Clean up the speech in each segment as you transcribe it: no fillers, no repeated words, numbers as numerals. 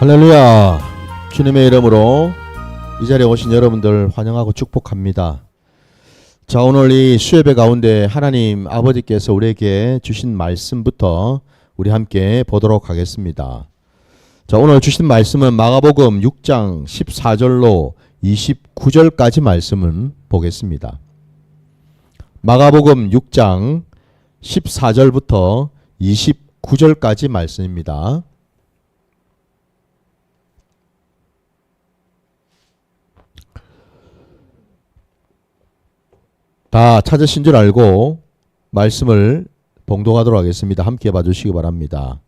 할렐루야. 주님의 이름으로 이 자리에 오신 여러분들 환영하고 축복합니다. 자, 오늘 이 수요예배 가운데 하나님 아버지께서 우리에게 주신 말씀부터 우리 함께 보도록 하겠습니다. 자, 오늘 주신 말씀은 마가복음 6장 14절로 29절까지 말씀을 보겠습니다. 마가복음 6장 14절부터 29절까지 말씀입니다. 다 찾으신 줄 알고 말씀을 봉독하도록 하겠습니다. 함께 봐주시기 바랍니다.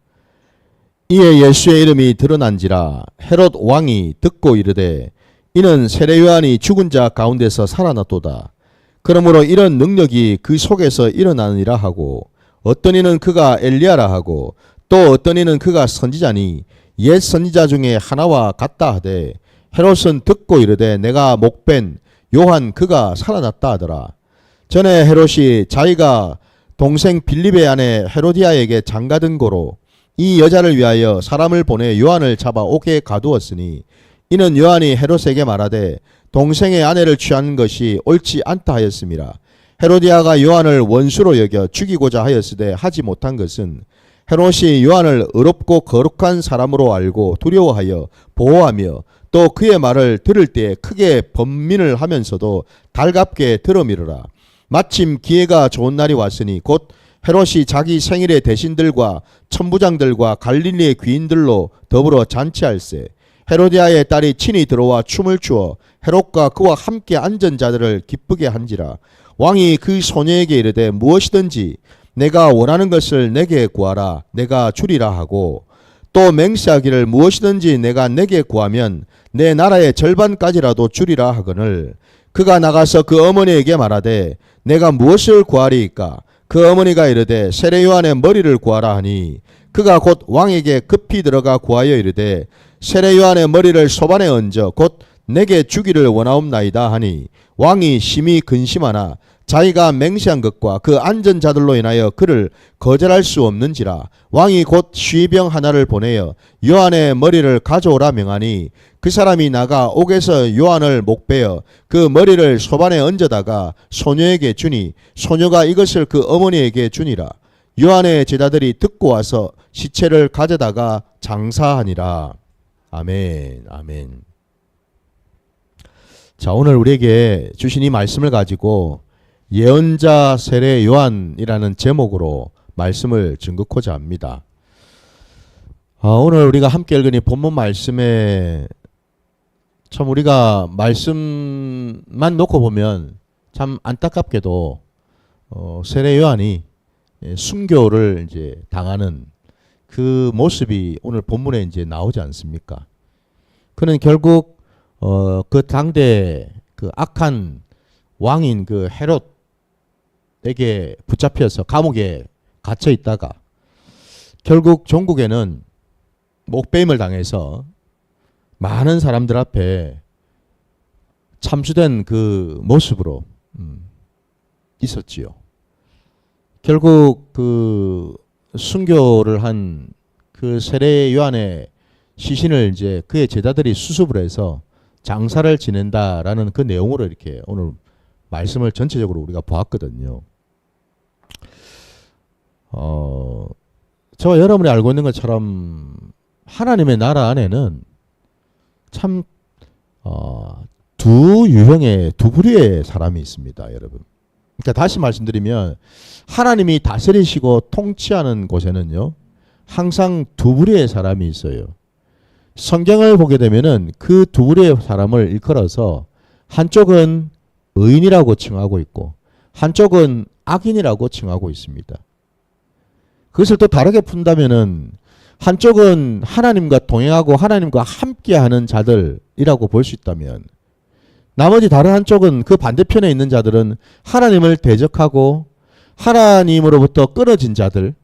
이에 예수의 이름이 드러난지라 헤롯 왕이 듣고 이르되 이는 세례 요한이 죽은 자 가운데서 살아났도다. 그러므로 이런 능력이 그 속에서 일어나느니라 하고 어떤 이는 그가 엘리야라 하고 또 어떤 이는 그가 선지자니 옛 선지자 중에 하나와 같다 하되 헤롯은 듣고 이르되 내가 목벤 요한 그가 살아났다 하더라. 전에 헤롯이 자기가 동생 빌립의 아내 헤로디아에게 장가든 고로 이 여자를 위하여 사람을 보내 요한을 잡아 옥에 가두었으니 이는 요한이 헤롯에게 말하되 동생의 아내를 취하는 것이 옳지 않다 하였음이라. 헤로디아가 요한을 원수로 여겨 죽이고자 하였으되 하지 못한 것은 헤롯이 요한을 의롭고 거룩한 사람으로 알고 두려워하여 보호하며 또 그의 말을 들을 때 크게 번민을 하면서도 달갑게 들어미르라. 마침 기회가 좋은 날이 왔으니 곧 헤롯이 자기 생일에 대신들과 천부장들과 갈릴리의 귀인들로 더불어 잔치할세. 헤로디아의 딸이 친히 들어와 춤을 추어 헤롯과 그와 함께 앉은 자들을 기쁘게 한지라. 왕이 그 소녀에게 이르되 무엇이든지 내가 원하는 것을 내게 구하라 내가 주리라 하고 또 맹세하기를 무엇이든지 내가 내게 구하면 내 나라의 절반까지라도 주리라 하거늘. 그가 나가서 그 어머니에게 말하되 내가 무엇을 구하리이까? 그 어머니가 이르되 세례 요한의 머리를 구하라 하니 그가 곧 왕에게 급히 들어가 구하여 이르되 세례 요한의 머리를 소반에 얹어 곧 내게 주기를 원하옵나이다 하니 왕이 심히 근심하나 자기가 맹세한 것과 그 앉은 자들로 인하여 그를 거절할 수 없는지라. 왕이 곧 쉬병 하나를 보내어 요한의 머리를 가져오라 명하니 그 사람이 나가 옥에서 요한을 목베어 그 머리를 소반에 얹어다가 소녀에게 주니 소녀가 이것을 그 어머니에게 주니라. 요한의 제자들이 듣고 와서 시체를 가져다가 장사하니라. 아멘. 아멘. 자, 오늘 우리에게 주신 이 말씀을 가지고 예언자 세례 요한이라는 제목으로 말씀을 증거코자 합니다. 오늘 우리가 함께 읽은 이 본문 말씀에 참 우리가 말씀만 놓고 보면 참 안타깝게도 세례 요한이 순교를 이제 당하는 그 모습이 오늘 본문에 이제 나오지 않습니까? 그는 결국 그 당대 그 악한 왕인 그 헤롯에게 붙잡혀서 감옥에 갇혀 있다가 결국 종국에는 목배임을 당해서 많은 사람들 앞에 참수된 그 모습으로 있었지요. 결국 그 순교를 한 그 세례 요한의 시신을 이제 그의 제자들이 수습을 해서 장사를 지낸다라는 그 내용으로 이렇게 오늘 말씀을 전체적으로 우리가 보았거든요. 저와 여러분이 알고 있는 것처럼 하나님의 나라 안에는 참 두 유형의 두 부류의 사람이 있습니다, 여러분. 그러니까 다시 말씀드리면 하나님이 다스리시고 통치하는 곳에는요 항상 두 부류의 사람이 있어요. 성경을 보게 되면은 그 두 부류의 사람을 일컬어서 한쪽은 의인이라고 칭하고 있고 한쪽은 악인이라고 칭하고 있습니다. 그것을 또 다르게 푼다면은 한쪽은 하나님과 동행하고 하나님과 함께하는 자들이라고 볼 수 있다면 나머지 다른 한쪽은 그 반대편에 있는 자들은 하나님을 대적하고 하나님으로부터 끊어진 자들,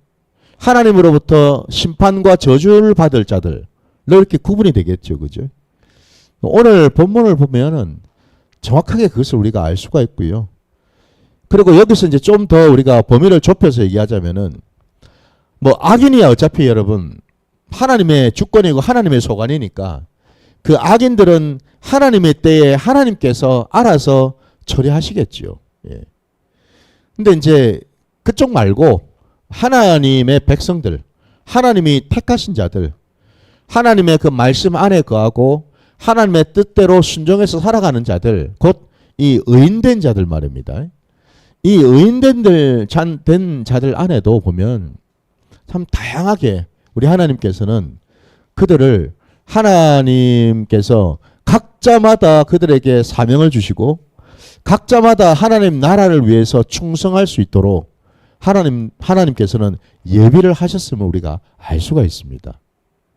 하나님으로부터 심판과 저주를 받을 자들 이렇게 구분이 되겠죠, 그죠? 오늘 본문을 보면은 정확하게 그것을 우리가 알 수가 있고요. 그리고 여기서 이제 좀 더 우리가 범위를 좁혀서 얘기하자면은 뭐 악인이야 어차피 여러분 하나님의 주권이고 하나님의 소관이니까 그 악인들은 하나님의 때에 하나님께서 알아서 처리하시겠지요. 예. 근데 이제 그쪽 말고 하나님의 백성들, 하나님이 택하신 자들, 하나님의 그 말씀 안에 거하고 하나님의 뜻대로 순종해서 살아가는 자들, 곧 이 의인된 자들 말입니다. 이 의인된 자들 안에도 보면 참 다양하게 우리 하나님께서는 그들을 하나님께서 각자마다 그들에게 사명을 주시고 각자마다 하나님 나라를 위해서 충성할 수 있도록 하나님께서는 예비를 하셨음을 우리가 알 수가 있습니다.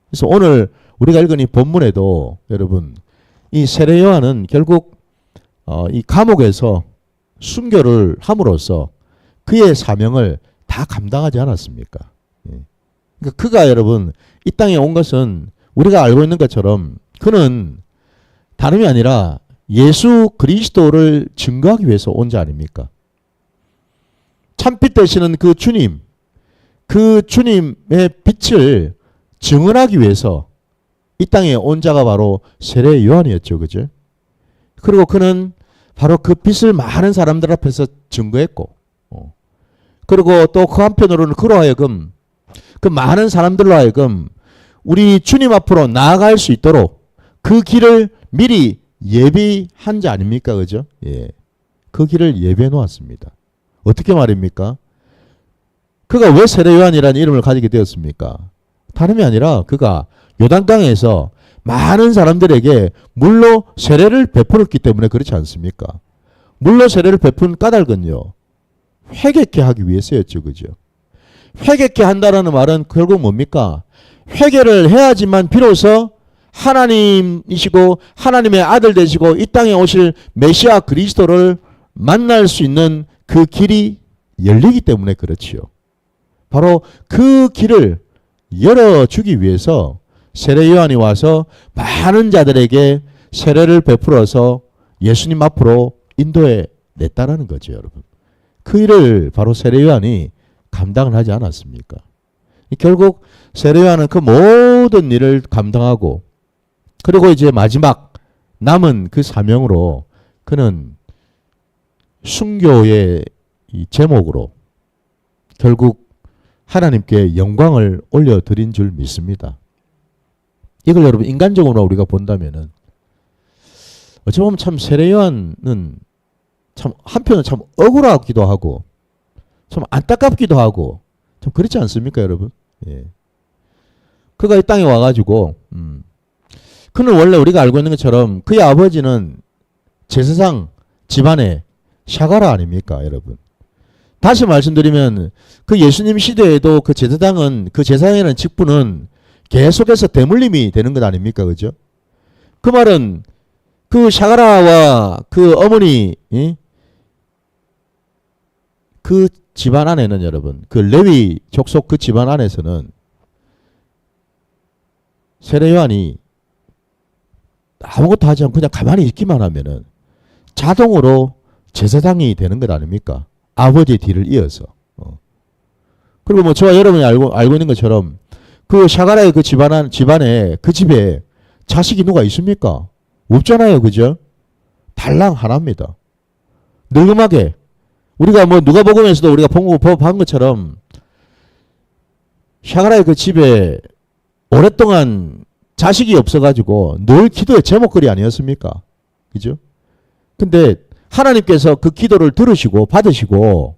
그래서 오늘 우리가 읽은 이 본문에도 여러분 이 세례 요한은 결국 이 감옥에서 순교를 함으로써 그의 사명을 다 감당하지 않았습니까? 그러니까 그가 여러분 이 땅에 온 것은 우리가 알고 있는 것처럼 그는 다름이 아니라 예수 그리스도를 증거하기 위해서 온 자 아닙니까? 참빛 되시는 그 주님, 그 주님의 빛을 증언하기 위해서 이 땅에 온 자가 바로 세례 요한이었죠. 그죠? 그리고 그는 바로 그 빛을 많은 사람들 앞에서 증거했고, 그리고 또 그 한편으로는 그로 하여금 그 많은 사람들로 하여금 우리 주님 앞으로 나아갈 수 있도록 그 길을 미리 예비한 자 아닙니까? 그죠? 예. 그 길을 예비해 놓았습니다. 어떻게 말입니까? 그가 왜 세례 요한이라는 이름을 가지게 되었습니까? 다름이 아니라 그가 요단강에서 많은 사람들에게 물로 세례를 베풀었기 때문에 그렇지 않습니까? 물로 세례를 베푼 까닭은요. 회개케 하기 위해서였죠. 그죠? 회개케 한다라는 말은 결국 뭡니까? 회개를 해야지만 비로소 하나님이시고 하나님의 아들 되시고 이 땅에 오실 메시아 그리스도를 만날 수 있는 그 길이 열리기 때문에 그렇지요. 바로 그 길을 열어주기 위해서 세례 요한이 와서 많은 자들에게 세례를 베풀어서 예수님 앞으로 인도해 냈다라는 거죠. 여러분. 그 일을 바로 세례 요한이 감당을 하지 않았습니까? 결국 세례 요한은 그 모든 일을 감당하고 그리고 이제 마지막 남은 그 사명으로 그는 순교의 이 제목으로 결국 하나님께 영광을 올려드린 줄 믿습니다. 이걸 여러분 인간적으로 우리가 본다면은 어찌 보면 참 세례 요한은 참 한편은 참 억울하기도 하고 참 안타깝기도 하고 참 그렇지 않습니까, 여러분? 예. 그가 이 땅에 와가지고 그는 원래 우리가 알고 있는 것처럼 그의 아버지는 제사장 집안의 샤가라 아닙니까, 여러분? 다시 말씀드리면 그 예수님 시대에도 그 제사장은 그 제사장이라는 직분은 계속해서 대물림이 되는 것 아닙니까, 그죠? 그 말은 그 샤가라와 그 어머니 그 집안 안에는 여러분 그 레위 족속 그 집안 안에서는 세례 요한이 아무것도 하지 않고 그냥 가만히 있기만 하면은 자동으로 제사장이 되는 것 아닙니까? 아버지의 뒤를 이어서. 그리고 뭐 저와 여러분이 알고 있는 것처럼 그 샤가라의 그 집안에 그 집에 자식이 누가 있습니까? 없잖아요. 그죠? 달랑 하나입니다. 늙음하게 우리가 뭐 누가복음에서도 우리가 본 것처럼 샤가라의 그 집에 오랫동안 자식이 없어가지고 늘 기도의 제목거리 아니었습니까? 그죠? 근데 하나님께서 그 기도를 들으시고 받으시고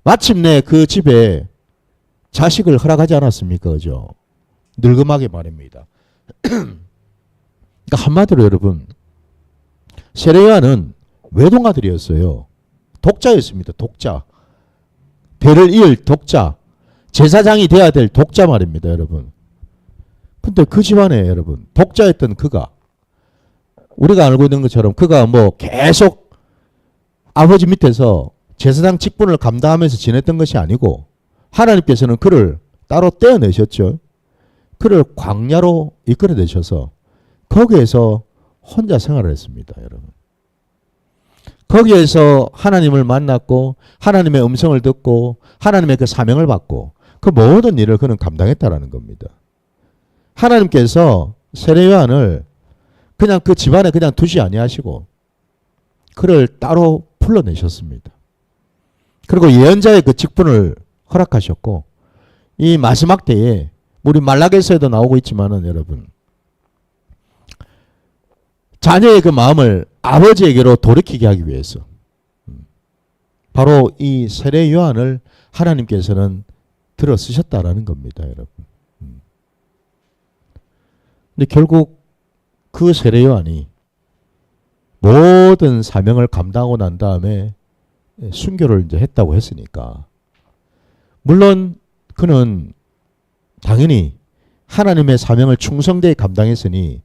마침내 그 집에 자식을 허락하지 않았습니까? 그죠? 늙음하게 말입니다. 그러니까 한마디로 여러분 세례 요한은 외동아들이었어요. 독자였습니다. 독자. 대를 이을 독자. 제사장이 돼야 될 독자 말입니다. 여러분. 근데 그 집안에 여러분 독자였던 그가 우리가 알고 있는 것처럼 그가 뭐 계속 아버지 밑에서 제사장 직분을 감당하면서 지냈던 것이 아니고 하나님께서는 그를 따로 떼어내셨죠. 그를 광야로 이끌어내셔서 거기에서 혼자 생활을 했습니다. 여러분. 거기에서 하나님을 만났고 하나님의 음성을 듣고 하나님의 그 사명을 받고 그 모든 일을 그는 감당했다라는 겁니다. 하나님께서 세례 요한을 그냥 그 집안에 그냥 두지 아니하시고 그를 따로 불러내셨습니다. 그리고 예언자의 그 직분을 허락하셨고 이 마지막 때에 우리 말라기서에도 나오고 있지만은 여러분 자녀의 그 마음을 아버지에게로 돌이키게 하기 위해서 바로 이 세례 요한을 하나님께서는 들어 쓰셨다라는 겁니다, 여러분. 근데 결국 그 세례 요한이 모든 사명을 감당하고 난 다음에 순교를 이제 했다고 했으니까 물론 그는 당연히 하나님의 사명을 충성되게 감당했으니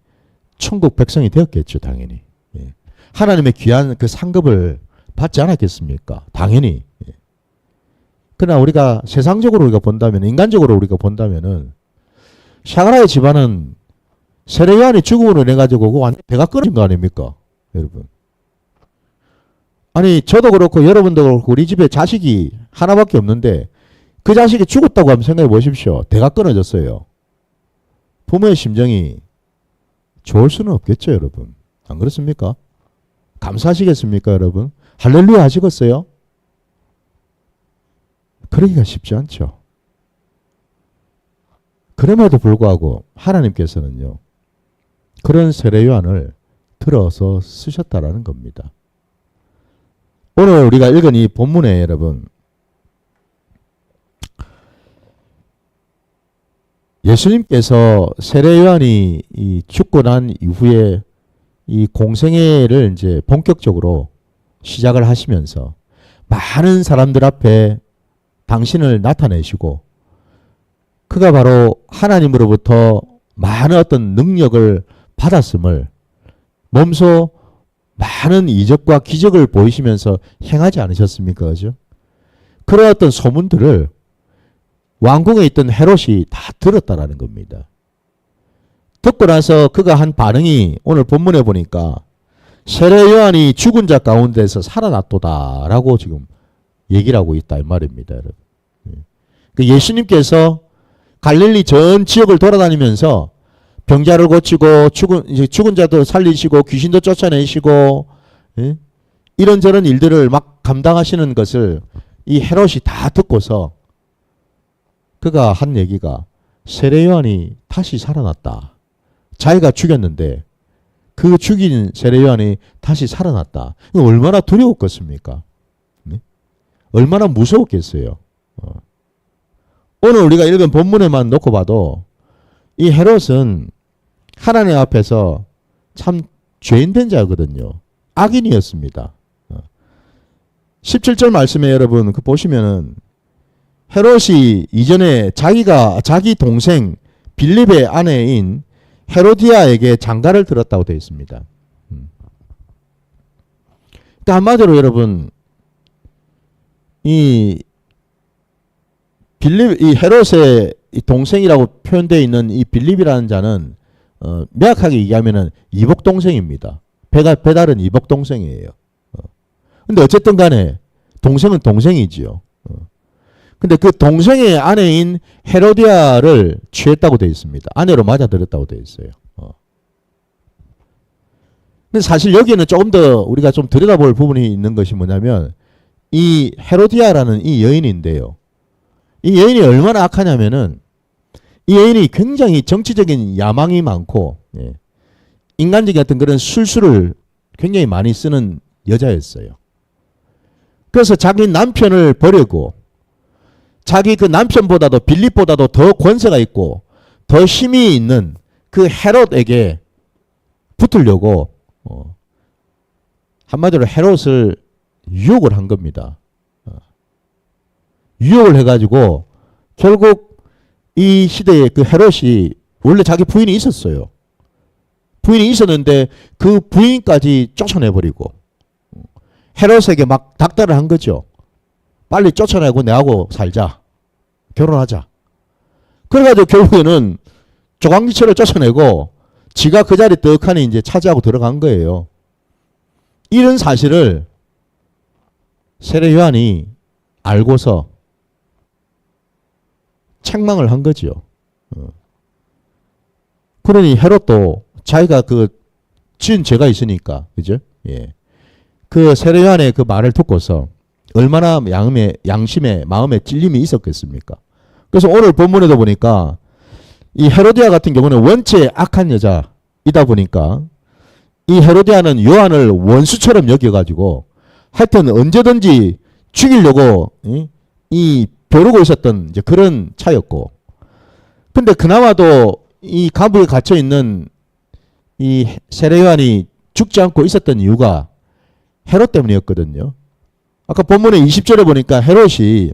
천국 백성이 되었겠죠, 당연히. 예. 하나님의 귀한 그 상급을 받지 않았겠습니까? 당연히. 예. 그러나 우리가 세상적으로 우리가 본다면, 인간적으로 우리가 본다면은 샤가라의 집안은 세례 요한이 죽음으로 인해 가지고 완전 배가 끊어진 거 아닙니까, 여러분? 아니 저도 그렇고 여러분도 그렇고 우리 집에 자식이 하나밖에 없는데 그 자식이 죽었다고 한번 생각해 보십시오. 대가 끊어졌어요. 부모의 심정이 좋을 수는 없겠죠, 여러분. 안 그렇습니까? 감사하시겠습니까, 여러분? 할렐루야 하시겠어요? 그러기가 쉽지 않죠. 그럼에도 불구하고 하나님께서는요, 그런 세례 요한을 들어서 쓰셨다라는 겁니다. 오늘 우리가 읽은 이 본문에 여러분, 예수님께서 세례 요한이 이 죽고 난 이후에 이 공생애를 이제 본격적으로 시작을 하시면서 많은 사람들 앞에 당신을 나타내시고 그가 바로 하나님으로부터 많은 어떤 능력을 받았음을 몸소 많은 이적과 기적을 보이시면서 행하지 않으셨습니까? 그죠? 그런 어떤 소문들을 왕궁에 있던 헤롯이 다 들었다라는 겁니다. 듣고 나서 그가 한 반응이 오늘 본문에 보니까 세례 요한이 죽은 자 가운데서 살아났도다라고 지금 얘기를 하고 있다 이 말입니다, 여러분. 예수님께서 갈릴리 전 지역을 돌아다니면서 병자를 고치고 죽은 자도 살리시고 귀신도 쫓아내시고 이런저런 일들을 막 감당하시는 것을 이 헤롯이 다 듣고서 그가 한 얘기가 세례 요한이 다시 살아났다. 자기가 죽였는데 그 죽인 세례 요한이 다시 살아났다. 이거 얼마나 두려웠겠습니까? 얼마나 무서웠겠어요. 오늘 우리가 읽은 본문에만 놓고 봐도 이 헤롯은 하나님 앞에서 참 죄인된 자거든요. 악인이었습니다. 17절 말씀에 여러분 그 보시면은 헤롯이 이전에 자기 동생 빌립의 아내인 헤로디아에게 장가를 들었다고 되어 있습니다. 그러니까 한마디로 여러분 이 헤롯의 동생이라고 표현되어 있는 이 빌립이라는 자는 명확하게 얘기하면은 이복 동생입니다. 배가 다른 이복 동생이에요. 근데 어쨌든 간에 동생은 동생이지요. 근데 그 동생의 아내인 헤로디아를 취했다고 되어 있습니다. 아내로 맞아들였다고 되어 있어요. 근데 사실 여기에는 조금 더 우리가 좀 들여다볼 부분이 있는 것이 뭐냐면 이 헤로디아라는 이 여인인데요. 이 여인이 얼마나 악하냐면은 이 여인이 굉장히 정치적인 야망이 많고 인간적인 어떤 그런 술수를 굉장히 많이 쓰는 여자였어요. 그래서 자기 남편을 버리고 자기 그 남편보다도 빌립보다도 더 권세가 있고 더 힘이 있는 그 헤롯에게 붙으려고 한마디로 헤롯을 유혹을 한 겁니다. 유혹을 해가지고 결국 이 시대에 그 헤롯이 원래 자기 부인이 있었어요. 부인이 있었는데 그 부인까지 쫓아내버리고 헤롯에게 막 닥달을 한 거죠. 빨리 쫓아내고 내하고 살자. 결혼하자. 그래가지고 결국에는 조강지처를 쫓아내고 지가 그 자리 떡하니 이제 차지하고 들어간 거예요. 이런 사실을 세례 요한이 알고서 책망을 한 거죠. 그러니 헤롯도 자기가 그 지은 죄가 있으니까, 그죠? 예. 그 세례 요한의 그 말을 듣고서 얼마나 양심에 마음에 찔림이 있었겠습니까? 그래서 오늘 본문에도 보니까 이 헤로디아 같은 경우는 원체 악한 여자이다 보니까 이 헤로디아는 요한을 원수처럼 여겨가지고 하여튼 언제든지 죽이려고 이 벼르고 있었던 이제 그런 차였고, 근데 그나마도 이 감옥에 갇혀 있는 이 세례 요한이 죽지 않고 있었던 이유가 헤롯 때문이었거든요. 아까 본문의 20절에 보니까 헤롯이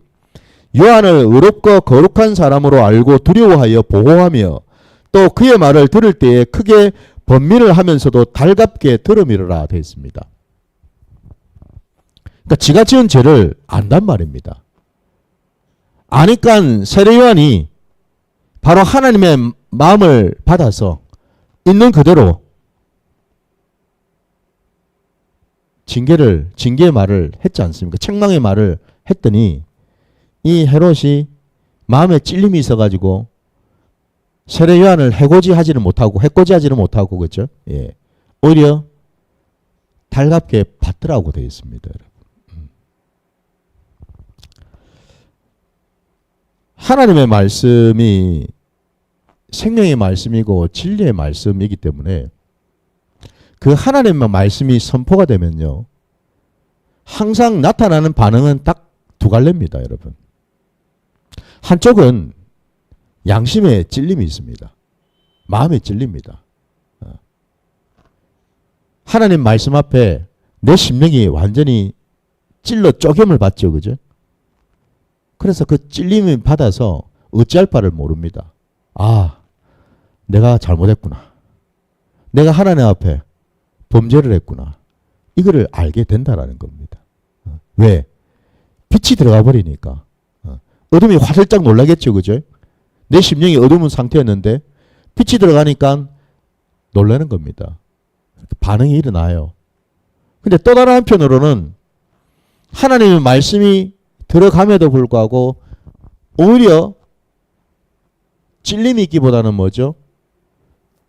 요한을 의롭고 거룩한 사람으로 알고 두려워하여 보호하며 또 그의 말을 들을 때에 크게 번민을 하면서도 달갑게 들어미르라 되어 있습니다. 그러니까 지가 지은 죄를 안단 말입니다. 아니까 세례 요한이 바로 하나님의 마음을 받아서 있는 그대로 징계의 말을 했지 않습니까? 책망의 말을 했더니 이 헤롯이 마음에 찔림이 있어가지고 세례 요한을 해코지하지는 못하고, 그죠? 예. 오히려 달갑게 받더라고 되어 있습니다, 여러분. 하나님의 말씀이 생명의 말씀이고 진리의 말씀이기 때문에 그 하나님의 말씀이 선포가 되면요, 항상 나타나는 반응은 딱 두 갈래입니다, 여러분. 한쪽은 양심에 찔림이 있습니다. 마음에 찔립니다. 하나님 말씀 앞에 내 심령이 완전히 찔러 쪼개을 받죠, 그죠? 그래서 그 찔림을 받아서 어찌할 바를 모릅니다. 아, 내가 잘못했구나. 내가 하나님 앞에 범죄를 했구나. 이거를 알게 된다라는 겁니다. 왜? 빛이 들어가 버리니까. 어둠이 화들짝 놀라겠죠, 그죠? 내 심령이 어두운 상태였는데 빛이 들어가니까 놀라는 겁니다. 반응이 일어나요. 근데 또 다른 한편으로는 하나님의 말씀이 들어감에도 불구하고 오히려 찔림이 있기보다는 뭐죠?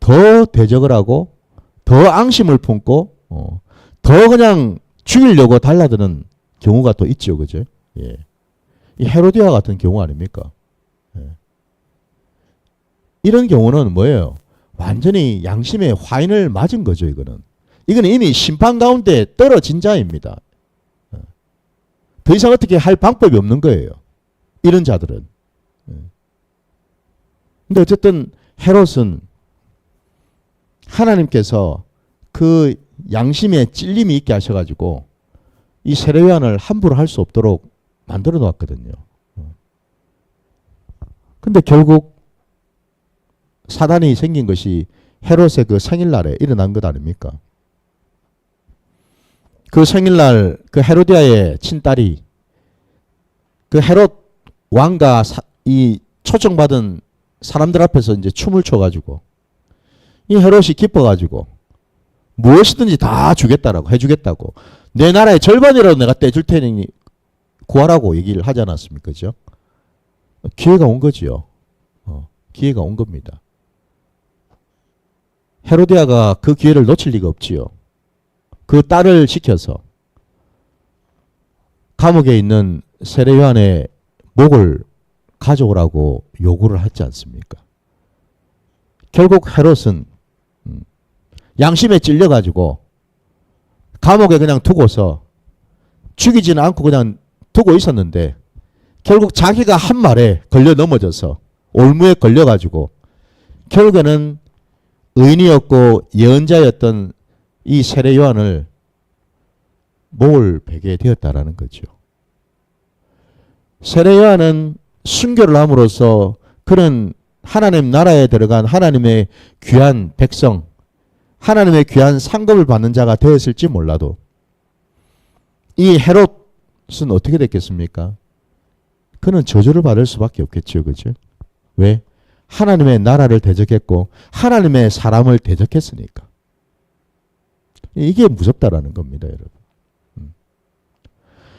더 대적을 하고 더 앙심을 품고 더 그냥 죽이려고 달라드는 경우가 또 있죠, 그죠? 예. 이 헤로디아 같은 경우 아닙니까? 예. 이런 경우는 뭐예요? 완전히 양심의 화인을 맞은 거죠, 이거는. 이거는 이미 심판 가운데 떨어진 자입니다. 더 이상 어떻게 할 방법이 없는 거예요, 이런 자들은. 근데 어쨌든 헤롯은 하나님께서 그 양심에 찔림이 있게 하셔가지고 이 세례 요한을 함부로 할 수 없도록 만들어 놓았거든요. 근데 결국 사단이 생긴 것이 헤롯의 그 생일날에 일어난 것 아닙니까? 그 생일날 그 헤로디아의 친딸이 그 헤롯 왕과 이 초청받은 사람들 앞에서 이제 춤을 춰가지고 이 헤롯이 기뻐가지고 무엇이든지 다 주겠다라고 해주겠다고, 내 나라의 절반이라도 내가 떼줄 테니 구하라고 얘기를 하지 않았습니까? 그죠? 기회가 온 거지요. 기회가 온 겁니다. 헤로디아가 그 기회를 놓칠 리가 없지요. 그 딸을 시켜서 감옥에 있는 세례 요한의 목을 가져오라고 요구를 하지 않습니까? 결국 헤롯은 양심에 찔려가지고 감옥에 그냥 두고서 죽이지는 않고 그냥 두고 있었는데 결국 자기가 한 말에 걸려 넘어져서 올무에 걸려가지고 결국에는 의인이었고 예언자였던 이 세례 요한을 목을 베게 되었다라는 거죠. 세례 요한은 순교를 함으로써 그런 하나님 나라에 들어간 하나님의 귀한 백성, 하나님의 귀한 상급을 받는 자가 되었을지 몰라도 이 헤롯은 어떻게 됐겠습니까? 그는 저주를 받을 수밖에 없겠죠, 그죠? 왜? 하나님의 나라를 대적했고 하나님의 사람을 대적했으니까. 이게 무섭다라는 겁니다, 여러분.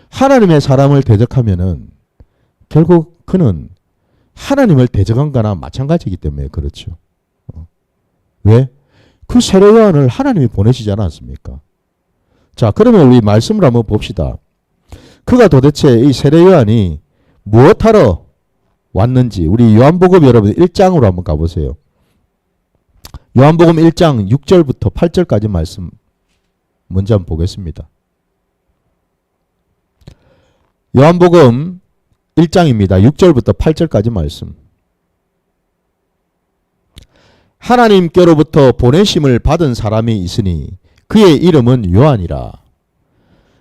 하나님의 사람을 대적하면은 결국 그는 하나님을 대적한 거나 마찬가지이기 때문에 그렇죠. 왜? 그 세례 요한을 하나님이 보내시지 않았습니까? 자, 그러면 우리 말씀을 한번 봅시다. 그가 도대체 이 세례 요한이 무엇하러 왔는지 우리 요한복음 여러분 1장으로 한번 가보세요. 요한복음 1장 6절부터 8절까지 말씀 먼저 한번 보겠습니다. 요한복음 1장입니다. 6절부터 8절까지 말씀. 하나님께로부터 보내심을 받은 사람이 있으니 그의 이름은 요한이라.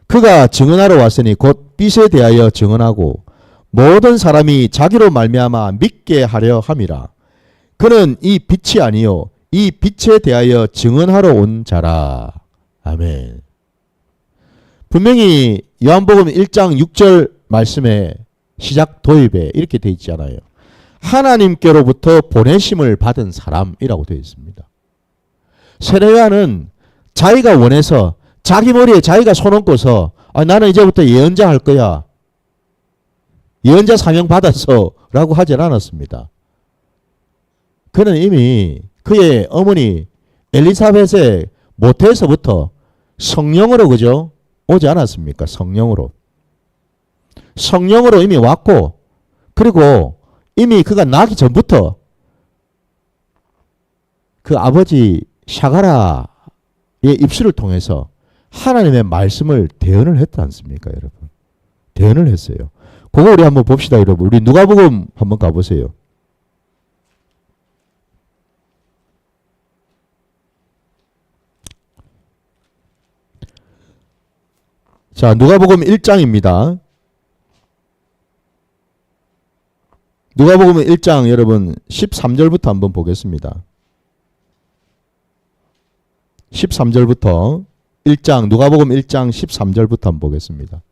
그가 증언하러 왔으니 곧 빛에 대하여 증언하고 모든 사람이 자기로 말미암아 믿게 하려 함이라. 그는 이 빛이 아니요 이 빛에 대하여 증언하러 온 자라. 아멘. 분명히 요한복음 1장 6절 말씀에 시작 도입에 이렇게 되어 있잖아요. 하나님께로부터 보내심을 받은 사람이라고 되어 있습니다. 세례 요한은 자기가 원해서 자기 머리에 자기가 손 얹고서 나는 이제부터 예언자 할 거야. 예언자 사명 받았어 라고 하질 않았습니다. 그는 이미 그의 어머니 엘리사벳의 모태에서부터 성령으로 그죠? 오지 않았습니까? 성령으로 이미 왔고, 그리고 이미 그가 나기 전부터 그 아버지 샤가라의 입술을 통해서 하나님의 말씀을 대언을 했지 않습니까, 여러분? 대언을 했어요. 그거 우리 한번 봅시다, 여러분. 우리 누가복음 한번 가보세요. 자, 누가복음 1장입니다. 누가복음 1장 여러분 13절부터 한번 보겠습니다. 13절부터 1장 누가복음 1장 13절부터 한번 보겠습니다.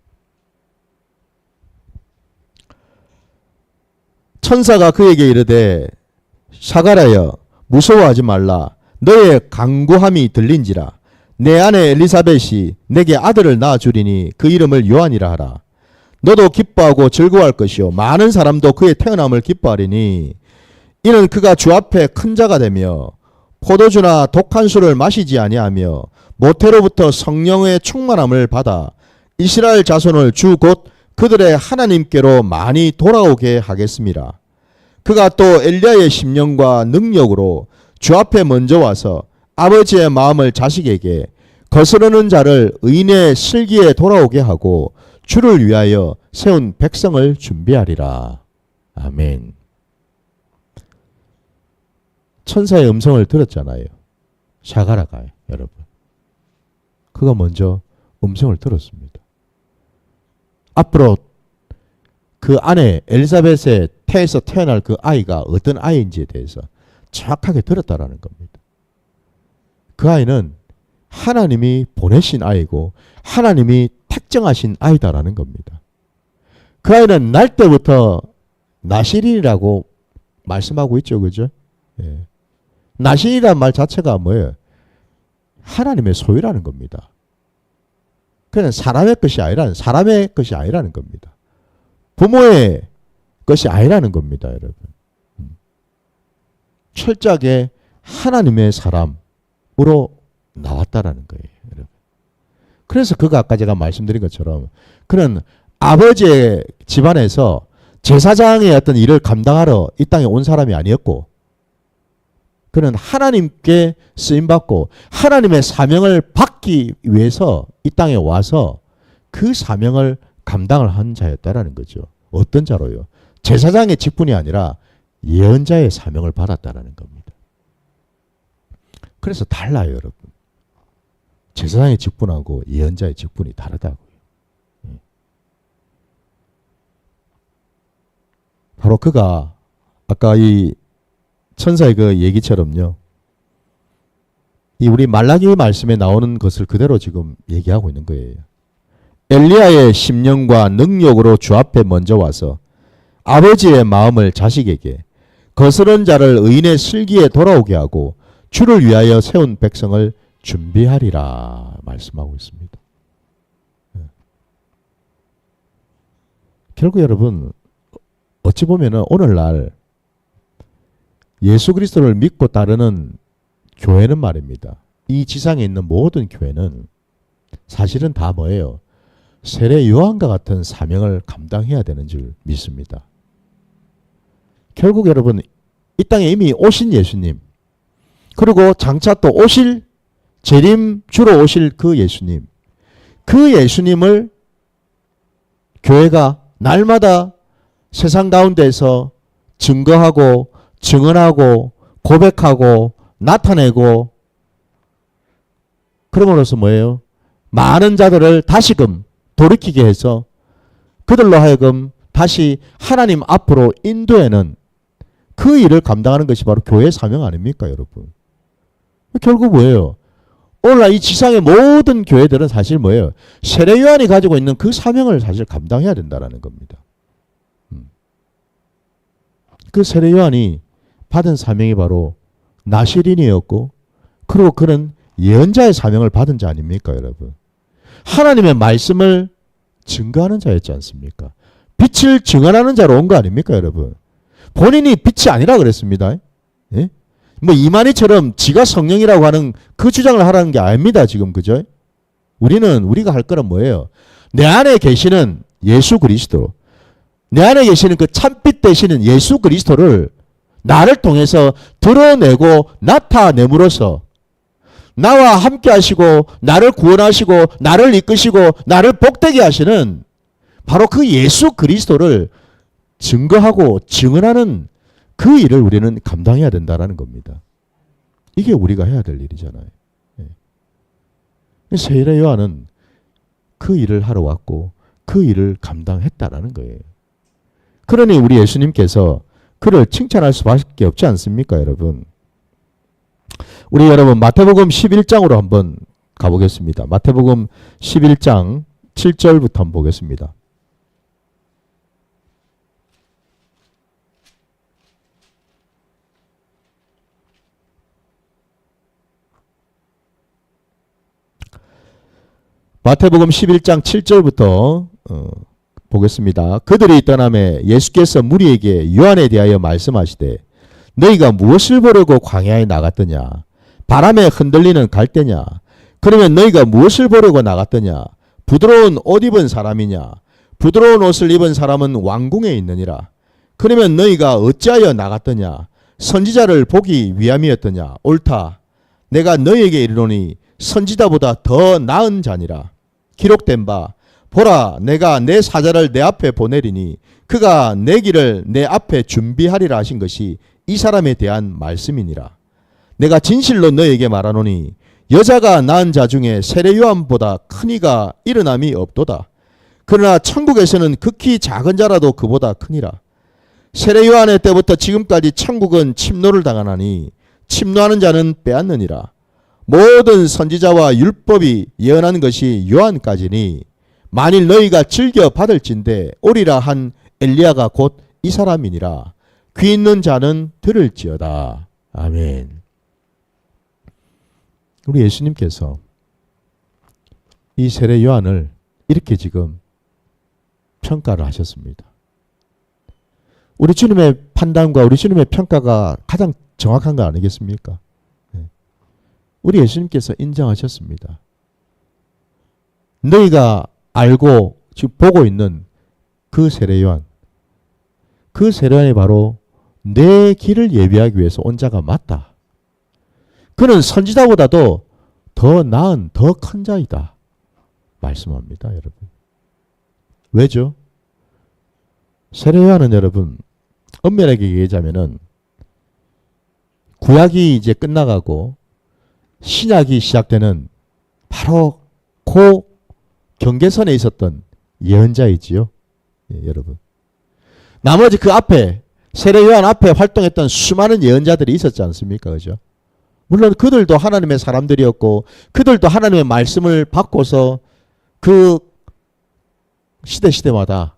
천사가 그에게 이르되 샤가라여 무서워하지 말라. 너의 간구함이 들린지라. 내 아내 엘리사벳이 내게 아들을 낳아주리니 그 이름을 요한이라 하라. 너도 기뻐하고 즐거워할 것이요 많은 사람도 그의 태어남을 기뻐하리니 이는 그가 주 앞에 큰 자가 되며 포도주나 독한 술을 마시지 아니하며 모태로부터 성령의 충만함을 받아 이스라엘 자손을 주 곧 그들의 하나님께로 많이 돌아오게 하겠습니다. 그가 또 엘리야의 심령과 능력으로 주 앞에 먼저 와서 아버지의 마음을 자식에게 거스르는 자를 의인의 슬기에 돌아오게 하고 주를 위하여 세운 백성을 준비하리라. 아멘. 천사의 음성을 들었잖아요. 샤가라가 여러분. 그가 먼저 음성을 들었습니다. 앞으로 그 아내 엘리사벳의 태에서 태어날 그 아이가 어떤 아이인지에 대해서 정확하게 들었다라는 겁니다. 그 아이는 하나님이 보내신 아이고 하나님이 택정하신 아이다라는 겁니다. 그 아이는 날 때부터 나실인이라고 말씀하고 있죠. 그죠? 예. 나실이라는 말 자체가 뭐예요? 하나님의 소유라는 겁니다. 그냥 사람의 것이 아니라는 겁니다. 부모의 것이 아니라는 겁니다, 여러분. 철저하게 하나님의 사람으로 나왔다라는 거예요, 여러분. 그래서 그가 아까 제가 말씀드린 것처럼 그는 아버지의 집안에서 제사장의 어떤 일을 감당하러 이 땅에 온 사람이 아니었고, 그는 하나님께 쓰임받고 하나님의 사명을 받기 위해서 이 땅에 와서 그 사명을 감당을 한 자였다라는 거죠. 어떤 자로요? 제사장의 직분이 아니라 예언자의 사명을 받았다라는 겁니다. 그래서 달라요, 여러분. 제사장의 직분하고 예언자의 직분이 다르다고요. 바로 그가 아까 이 천사의 그 얘기처럼요. 이 우리 말라기 말씀에 나오는 것을 그대로 지금 얘기하고 있는 거예요. 엘리야의 심령과 능력으로 주 앞에 먼저 와서 아버지의 마음을 자식에게 거스른 자를 의인의 슬기에 돌아오게 하고 주를 위하여 세운 백성을 준비하리라 말씀하고 있습니다. 결국 여러분 어찌 보면 오늘날 예수 그리스도를 믿고 따르는 교회는 말입니다. 이 지상에 있는 모든 교회는 사실은 다 뭐예요? 세례 요한과 같은 사명을 감당해야 되는 줄 믿습니다. 결국 여러분, 이 땅에 이미 오신 예수님, 그리고 장차 또 오실, 재림 주로 오실 그 예수님, 그 예수님을 교회가 날마다 세상 가운데서 증거하고 증언하고 고백하고 나타내고, 그럼으로써 뭐예요? 많은 자들을 다시금 돌이키게 해서 그들로 하여금 다시 하나님 앞으로 인도하는 그 일을 감당하는 것이 바로 교회의 사명 아닙니까, 여러분? 결국 뭐예요? 오늘날 이 지상의 모든 교회들은 사실 뭐예요? 세례 요한이 가지고 있는 그 사명을 사실 감당해야 된다는 겁니다. 그 세례 요한이 받은 사명이 바로 나시린이었고, 그리고 그는 예언자의 사명을 받은 자 아닙니까, 여러분? 하나님의 말씀을 증거하는 자였지 않습니까? 빛을 증언하는 자로 온 거 아닙니까, 여러분? 본인이 빛이 아니라 그랬습니다. 예? 뭐 이만희처럼 지가 성령이라고 하는 그 주장을 하라는 게 아닙니다, 지금. 그죠? 우리가 할 거는 뭐예요? 내 안에 계시는 예수 그리스도, 내 안에 계시는 그 참빛 되시는 예수 그리스도를 나를 통해서 드러내고 나타내므로써 나와 함께 하시고 나를 구원하시고 나를 이끄시고 나를 복되게 하시는 바로 그 예수 그리스도를 증거하고 증언하는 그 일을 우리는 감당해야 된다는 겁니다. 이게 우리가 해야 될 일이잖아요. 세례 요한은 그 일을 하러 왔고 그 일을 감당했다라는 거예요. 그러니 우리 예수님께서 그를 칭찬할 수밖에 없지 않습니까, 여러분? 우리 여러분 마태복음 11장으로 한번 가보겠습니다. 마태복음 11장 7절부터 한번 보겠습니다. 마태복음 11장 7절부터 보겠습니다. 그들이 떠나매 예수께서 무리에게 요한에 대하여 말씀하시되 너희가 무엇을 보려고 광야에 나갔더냐? 바람에 흔들리는 갈대냐? 그러면 너희가 무엇을 보려고 나갔더냐? 부드러운 옷 입은 사람이냐? 부드러운 옷을 입은 사람은 왕궁에 있느니라. 그러면 너희가 어찌하여 나갔더냐? 선지자를 보기 위함이었더냐? 옳다. 내가 너희에게 이르노니 선지자보다 더 나은 자니라. 기록된 바 보라 내가 내 사자를 내 앞에 보내리니 그가 내 길을 내 앞에 준비하리라 하신 것이 이 사람에 대한 말씀이니라. 내가 진실로 너에게 말하노니 여자가 낳은 자 중에 세례 요한보다 큰 이가 일어남이 없도다. 그러나 천국에서는 극히 작은 자라도 그보다 크니라. 세례 요한의 때부터 지금까지 천국은 침노를 당하나니 침노하는 자는 빼앗느니라. 모든 선지자와 율법이 예언한 것이 요한까지니 만일 너희가 즐겨 받을진대 오리라 한 엘리야가 곧 이 사람이니라. 귀 있는 자는 들을지어다. 아멘. 우리 예수님께서 이 세례 요한을 이렇게 지금 평가를 하셨습니다. 우리 주님의 판단과 우리 주님의 평가가 가장 정확한 거 아니겠습니까? 우리 예수님께서 인정하셨습니다. 너희가 알고 지금 보고 있는 그 세례 요한, 그 세례 요한이 바로 내 길을 예비하기 위해서 온 자가 맞다. 그는 선지자보다도 더 나은 더 큰 자이다 말씀합니다, 여러분. 왜죠? 세례 요한은 여러분 엄밀하게 얘기하자면은 구약이 이제 끝나가고 신약이 시작되는 바로 그 경계선에 있었던 예언자이지요. 예, 여러분. 나머지 그 앞에 세례 요한 앞에 활동했던 수많은 예언자들이 있었지 않습니까? 그죠? 물론 그들도 하나님의 사람들이었고 그들도 하나님의 말씀을 받고서 그 시대마다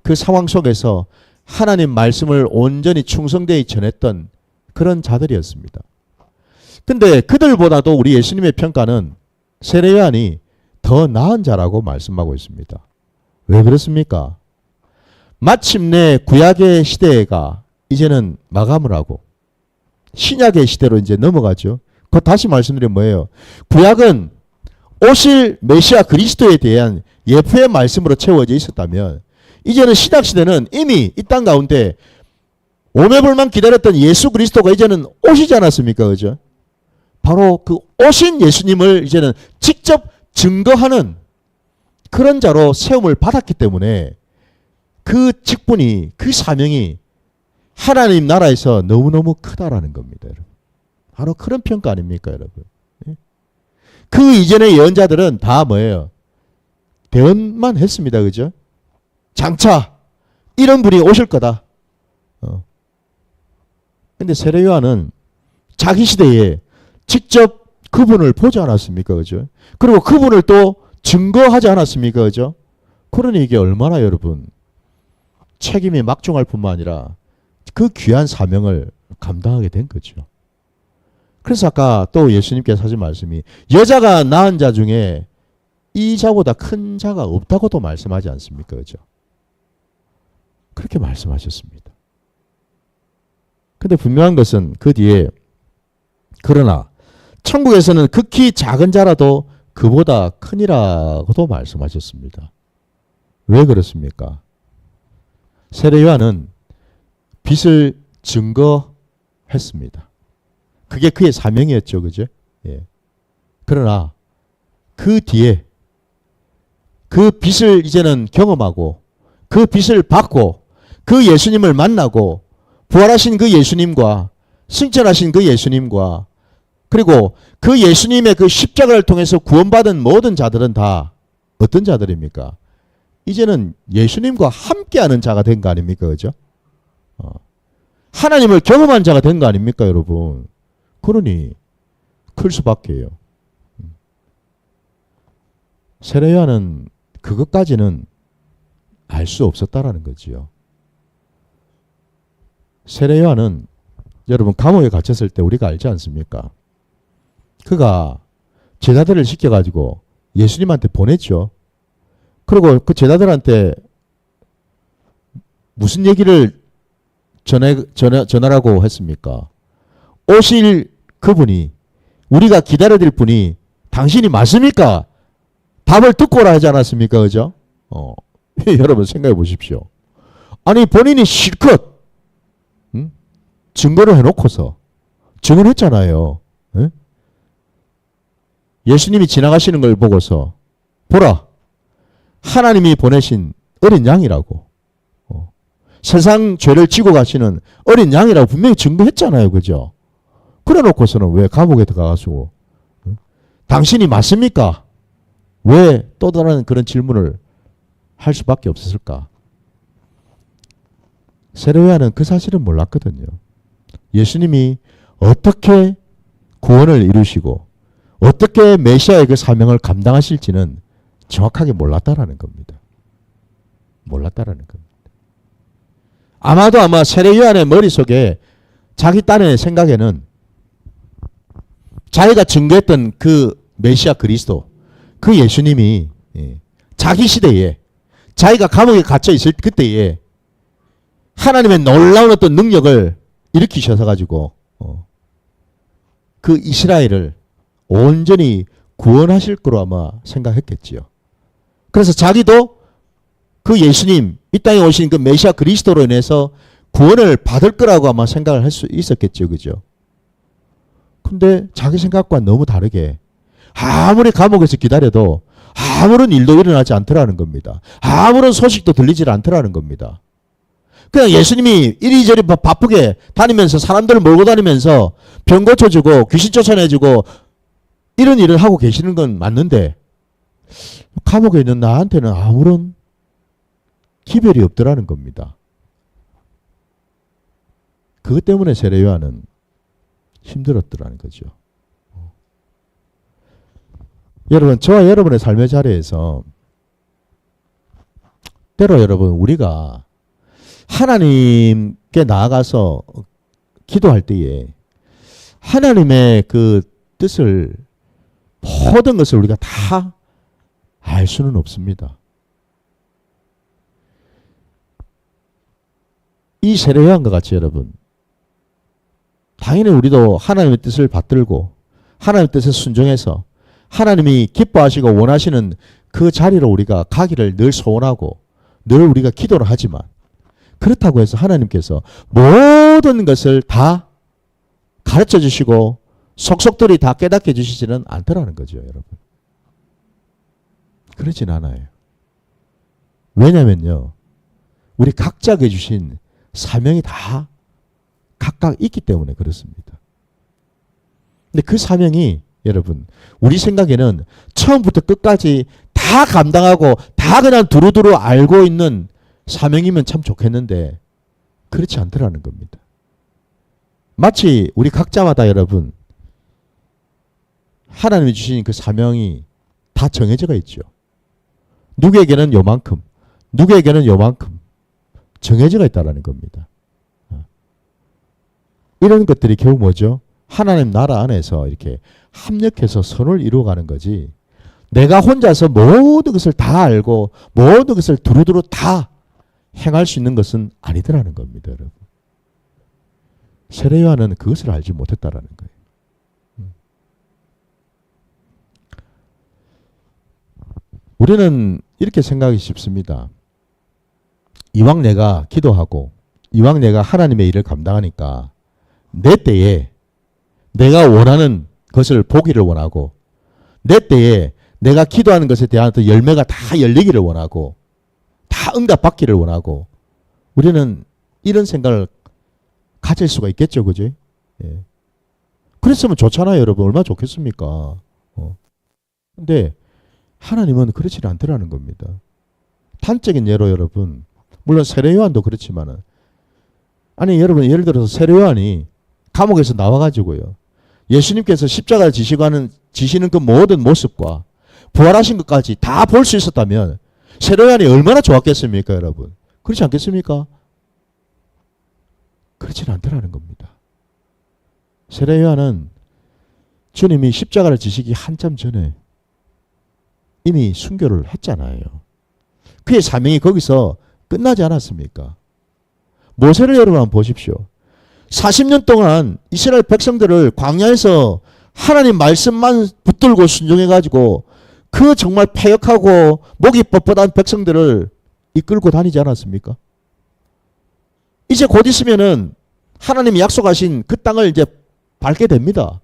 그 상황 속에서 하나님 말씀을 온전히 충성되이 전했던 그런 자들이었습니다. 근데 그들보다도 우리 예수님의 평가는 세례 요한이 더 나은 자라고 말씀하고 있습니다. 왜 그렇습니까? 마침내 구약의 시대가 이제는 마감을 하고 신약의 시대로 이제 넘어가죠. 그 다시 말씀드리면 뭐예요? 구약은 오실 메시아 그리스도에 대한 예표의 말씀으로 채워져 있었다면 이제는 신약 시대는 이미 이 땅 가운데 오매불만 기다렸던 예수 그리스도가 이제는 오시지 않았습니까? 그죠? 바로 그 오신 예수님을 이제는 직접 증거하는 그런 자로 세움을 받았기 때문에 그 직분이, 그 사명이 하나님 나라에서 너무너무 크다라는 겁니다. 여러분. 바로 그런 평가 아닙니까, 여러분? 그 이전의 예언자들은 다 뭐예요? 대언만 했습니다. 그죠? 장차 이런 분이 오실 거다. 근데 세례 요한은 자기 시대에 직접 그분을 보지 않았습니까? 그죠? 그리고 그분을 또 증거하지 않았습니까? 그죠? 그러니 이게 얼마나 여러분 책임이 막중할 뿐만 아니라 그 귀한 사명을 감당하게 된 거죠. 그래서 아까 또 예수님께서 하신 말씀이 여자가 낳은 자 중에 이 자보다 큰 자가 없다고도 말씀하지 않습니까? 그죠? 그렇게 말씀하셨습니다. 근데 분명한 것은 그 뒤에 그러나 천국에서는 극히 작은 자라도 그보다 크니라고도 말씀하셨습니다. 왜 그렇습니까? 세례 요한은 빛을 증거했습니다. 그게 그의 사명이었죠. 그죠? 예. 그러나 그 뒤에 그 빛을 이제는 경험하고 그 빛을 받고 그 예수님을 만나고 부활하신 그 예수님과 승천하신 그 예수님과 그리고 그 예수님의 그 십자가를 통해서 구원받은 모든 자들은 다 어떤 자들입니까? 이제는 예수님과 함께하는 자가 된 거 아닙니까? 그죠? 하나님을 경험한 자가 된 거 아닙니까, 여러분? 그러니 클 수밖에요. 세례 요한은 그것까지는 알 수 없었다라는 거지요. 세례 요한은 여러분 감옥에 갇혔을 때 우리가 알지 않습니까? 그가 제자들을 시켜가지고 예수님한테 보냈죠. 그리고 그 제자들한테 무슨 얘기를 전하라고 했습니까? 오실 그분이, 우리가 기다려야 될 분이 당신이 맞습니까? 답을 듣고 오라 하지 않았습니까? 그죠? 여러분 생각해 보십시오. 아니 본인이 실컷 증거를 해놓고서 증언을 했잖아요. 예수님이 지나가시는 걸 보고서 보라, 하나님이 보내신 어린 양이라고, 세상 죄를 지고 가시는 어린 양이라고 분명히 증거했잖아요. 그죠? 그래 놓고서는 왜 감옥에 들어가가지고 당신이 맞습니까? 왜 또 다른 그런 질문을 할 수밖에 없었을까? 세례 요한은 그 사실은 몰랐거든요. 예수님이 어떻게 구원을 이루시고 어떻게 메시아의 그 사명을 감당하실지는 정확하게 몰랐다라는 겁니다. 몰랐다라는 겁니다. 아마도 아마 세례 요한의 머릿속에 자기 딴의 생각에는 자기가 증거했던 그 메시아 그리스도, 그 예수님이 자기 시대에 자기가 감옥에 갇혀 있을 그때에 하나님의 놀라운 어떤 능력을 일으키셔서 가지고 그 이스라엘을 온전히 구원하실 거로 아마 생각했겠지요. 그래서 자기도 그 예수님, 이 땅에 오신 그 메시아 그리스도로 인해서 구원을 받을 거라고 아마 생각을 할 수 있었겠죠. 그죠? 근데 자기 생각과 너무 다르게 아무리 감옥에서 기다려도 아무런 일도 일어나지 않더라는 겁니다. 아무런 소식도 들리질 않더라는 겁니다. 그냥 예수님이 이리저리 바쁘게 다니면서 사람들을 몰고 다니면서 병 고쳐주고 귀신 쫓아내주고 이런 일을 하고 계시는 건 맞는데 감옥에 있는 나한테는 아무런 기별이 없더라는 겁니다. 그것 때문에 세례 요한은 힘들었더라는 거죠. 여러분, 저와 여러분의 삶의 자리에서 때로 여러분 우리가 하나님께 나아가서 기도할 때에 하나님의 그 뜻을, 모든 것을 우리가 다 알 수는 없습니다. 이 세례 요한과 같이 여러분 당연히 우리도 하나님의 뜻을 받들고 하나님의 뜻에 순종해서 하나님이 기뻐하시고 원하시는 그 자리로 우리가 가기를 늘 소원하고 늘 우리가 기도를 하지만, 그렇다고 해서 하나님께서 모든 것을 다 가르쳐 주시고 속속들이 다 깨닫게 해주시지는 않더라는 거죠, 여러분. 그렇진 않아요. 왜냐면요, 우리 각자에게 주신 사명이 다 각각 있기 때문에 그렇습니다. 근데 그 사명이 여러분, 우리 생각에는 처음부터 끝까지 다 감당하고 다 그냥 두루두루 알고 있는 사명이면 참 좋겠는데 그렇지 않더라는 겁니다. 마치 우리 각자마다 여러분, 하나님이 주신 그 사명이 다 정해져 있죠. 누구에게는 요만큼, 누구에게는 요만큼 정해져 있다는 겁니다. 이런 것들이 결국 뭐죠? 하나님 나라 안에서 이렇게 합력해서 선을 이루어가는 거지, 내가 혼자서 모든 것을 다 알고 모든 것을 두루두루 다 행할 수 있는 것은 아니더라는 겁니다, 여러분. 세례 요한은 그것을 알지 못했다라는 거예요. 우리는 이렇게 생각이 쉽습니다. 이왕 내가 기도하고 이왕 내가 하나님의 일을 감당하니까 내 때에 내가 원하는 것을 보기를 원하고 내 때에 내가 기도하는 것에 대한 그 열매가 다 열리기를 원하고 다 응답받기를 원하고, 우리는 이런 생각을 가질 수가 있겠죠, 그죠? 예. 그랬으면 좋잖아요, 여러분. 얼마나 좋겠습니까? 근데 하나님은 그렇지 않더라는 겁니다. 단적인 예로 여러분, 물론 세례 요한도 그렇지만은, 아니 여러분, 예를 들어서 세례 요한이 감옥에서 나와가지고요, 예수님께서 십자가를 지시는 그 모든 모습과 부활하신 것까지 다 볼 수 있었다면 세례 요한이 얼마나 좋았겠습니까, 여러분? 그렇지 않겠습니까? 그렇지는 않더라는 겁니다. 세례 요한은 주님이 십자가를 지시기 한참 전에 이미 순교를 했잖아요. 그의 사명이 거기서 끝나지 않았습니까? 모세를 여러분 한번 보십시오. 40년 동안 이스라엘 백성들을 광야에서 하나님 말씀만 붙들고 순종해가지고 그 정말 패역하고 목이 뻣뻣한 백성들을 이끌고 다니지 않았습니까? 이제 곧 있으면은 하나님이 약속하신 그 땅을 이제 밟게 됩니다.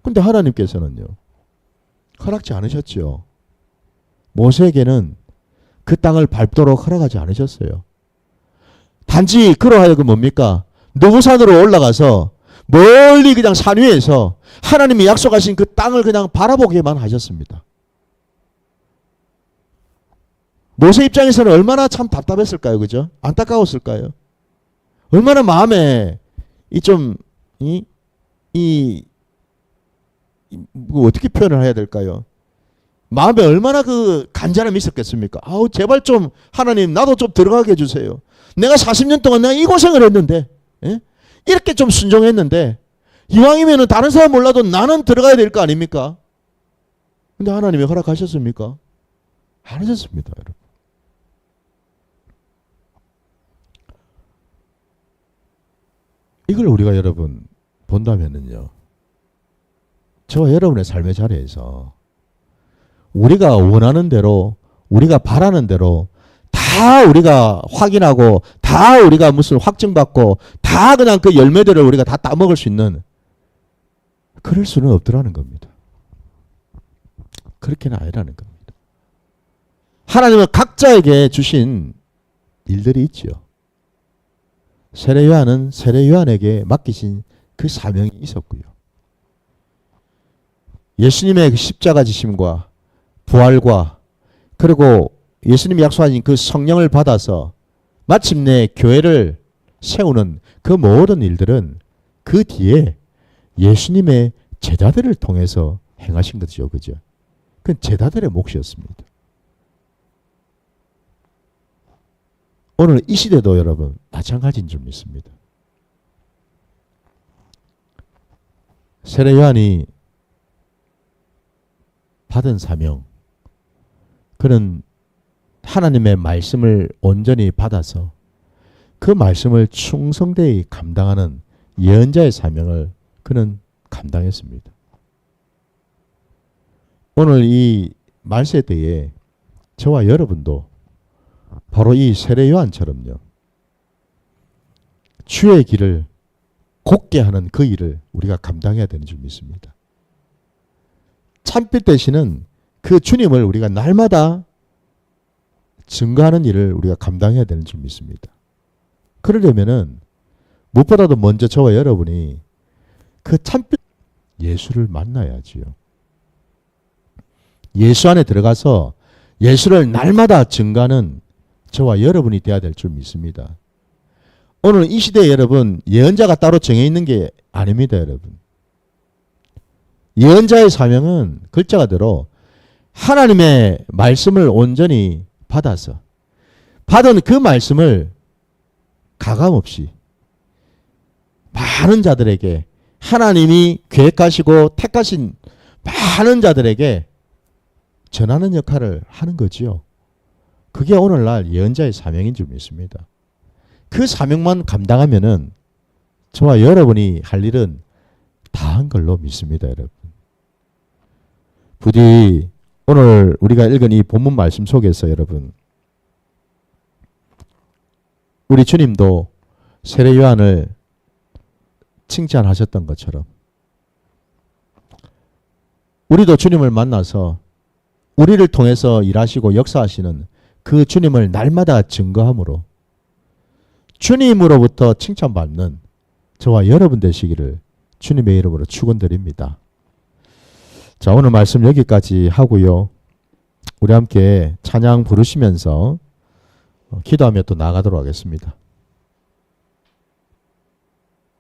근데 하나님께서는요, 허락지 않으셨죠. 모세에게는 그 땅을 밟도록 허락하지 않으셨어요. 단지 그러하여금 뭡니까? 느부산으로 올라가서 멀리 그냥 산 위에서 하나님이 약속하신 그 땅을 그냥 바라보게만 하셨습니다. 모세 입장에서는 얼마나 참 답답했을까요? 그죠? 안타까웠을까요? 얼마나 마음에 어떻게 표현을 해야 될까요? 마음에 얼마나 그 간절함이 있었겠습니까? 아우, 제발 좀 하나님 나도 좀 들어가게 해주세요. 내가 40년 동안 내가 이 고생을 했는데, 예? 이렇게 좀 순종했는데 이왕이면은 다른 사람 몰라도 나는 들어가야 될 거 아닙니까? 근데 하나님이 허락하셨습니까? 안 하셨습니다, 여러분. 이걸 우리가 여러분 본다면은요, 저와 여러분의 삶의 자리에서 우리가 원하는 대로, 우리가 바라는 대로 다 우리가 확인하고 다 우리가 무슨 확증받고 다 그냥 그 열매들을 우리가 다 따먹을 수 있는, 그럴 수는 없더라는 겁니다. 그렇게는 아니라는 겁니다. 하나님은 각자에게 주신 일들이 있죠. 세례 요한은 세례 요한에게 맡기신 그 사명이 있었고요. 예수님의 그 십자가 지심과 부활과 그리고 예수님이 약속하신 그 성령을 받아서 마침내 교회를 세우는 그 모든 일들은 그 뒤에 예수님의 제자들을 통해서 행하신 거죠. 그죠? 그건 제자들의 몫이었습니다. 오늘 이 시대도 여러분 마찬가지인 줄 믿습니다. 세례 요한이 받은 사명, 그는 하나님의 말씀을 온전히 받아서 그 말씀을 충성되이 감당하는 예언자의 사명을 그는 감당했습니다. 오늘 이 말세대에 저와 여러분도 바로 이 세례 요한처럼요, 주의 길을 곱게 하는 그 일을 우리가 감당해야 되는 줄 믿습니다. 참빛 되시는 그 주님을 우리가 날마다 증거하는 일을 우리가 감당해야 되는 줄 믿습니다. 그러려면은 무엇보다도 먼저 저와 여러분이 그 참빛 예수를 만나야지요. 예수 안에 들어가서 예수를 날마다 증거하는 저와 여러분이 되어야 될 줄 믿습니다. 오늘 이 시대에 여러분, 예언자가 따로 정해 있는 게 아닙니다, 여러분. 예언자의 사명은 글자가대로 하나님의 말씀을 온전히 받아서 받은 그 말씀을 가감없이 많은 자들에게, 하나님이 계획하시고 택하신 많은 자들에게 전하는 역할을 하는 거지요. 그게 오늘날 예언자의 사명인 줄 믿습니다. 그 사명만 감당하면은 저와 여러분이 할 일은 다 한 걸로 믿습니다, 여러분. 부디 오늘 우리가 읽은 이 본문 말씀 속에서 여러분, 우리 주님도 세례 요한을 칭찬하셨던 것처럼 우리도 주님을 만나서 우리를 통해서 일하시고 역사하시는 그 주님을 날마다 증거함으로 주님으로부터 칭찬받는 저와 여러분 되시기를 주님의 이름으로 축원드립니다. 자, 오늘 말씀 여기까지 하고요. 우리 함께 찬양 부르시면서 기도하며 또 나가도록 하겠습니다.